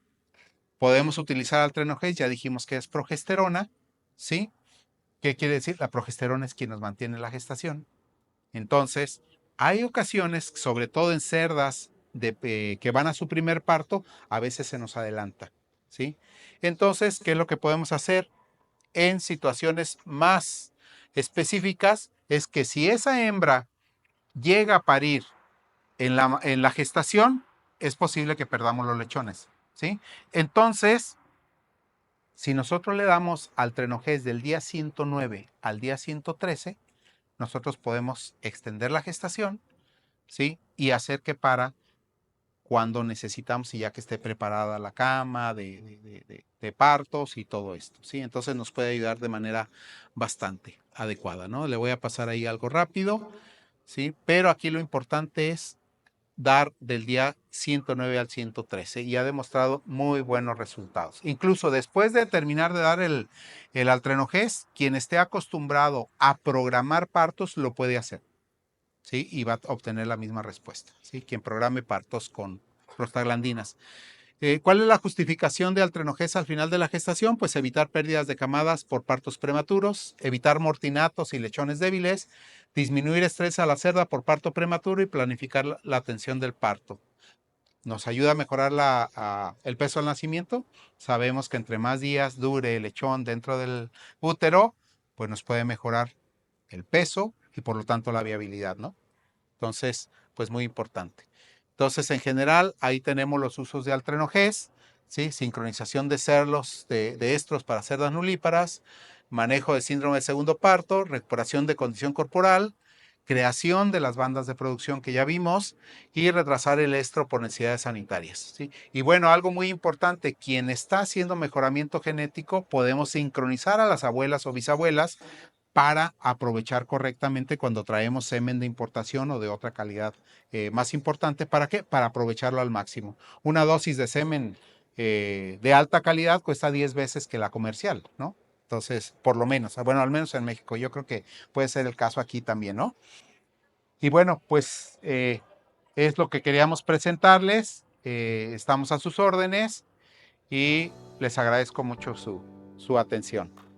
podemos utilizar altrenogés, ya dijimos que es progesterona, ¿sí? ¿Qué quiere decir? La progesterona es quien nos mantiene la gestación. Entonces, hay ocasiones, sobre todo en cerdas que van a su primer parto, a veces se nos adelanta, ¿sí? Entonces, ¿qué es lo que podemos hacer? En situaciones más específicas, es que si esa hembra llega a parir en la gestación, es posible que perdamos los lechones, ¿sí? Entonces, si nosotros le damos altrenogés del día 109 al día 113, nosotros podemos extender la gestación, ¿sí? Y hacer que para cuando necesitamos y ya que esté preparada la cama de partos y todo esto, ¿sí? Entonces nos puede ayudar de manera bastante adecuada, ¿no? Le voy a pasar ahí algo rápido, ¿sí? Pero aquí lo importante es dar del día 109 al 113 y ha demostrado muy buenos resultados. Incluso después de terminar de dar el altrenogés, quien esté acostumbrado a programar partos lo puede hacer, ¿sí? Y va a obtener la misma respuesta, ¿sí? Quien programe partos con prostaglandinas. ¿Cuál es la justificación de altrenogés al final de la gestación? Pues evitar pérdidas de camadas por partos prematuros, evitar mortinatos y lechones débiles, disminuir estrés a la cerda por parto prematuro y planificar la atención del parto. Nos ayuda a mejorar el peso al nacimiento. Sabemos que entre más días dure el lechón dentro del útero, pues nos puede mejorar el peso y por lo tanto la viabilidad, ¿no? Entonces, pues muy importante. Entonces, en general, ahí tenemos los usos de altrenogés, ¿sí? Sincronización de cerlos de estros para cerdas nulíparas, manejo de síndrome de segundo parto, recuperación de condición corporal, creación de las bandas de producción que ya vimos y retrasar el estro por necesidades sanitarias, ¿sí? Y bueno, algo muy importante, quien está haciendo mejoramiento genético, podemos sincronizar a las abuelas o bisabuelas para aprovechar correctamente cuando traemos semen de importación o de otra calidad más importante. ¿Para qué? Para aprovecharlo al máximo. Una dosis de semen de alta calidad cuesta 10 veces que la comercial, ¿no? Entonces, por lo menos, bueno, al menos en México, yo creo que puede ser el caso aquí también, ¿no? Y bueno, pues es lo que queríamos presentarles. Estamos a sus órdenes y les agradezco mucho su atención.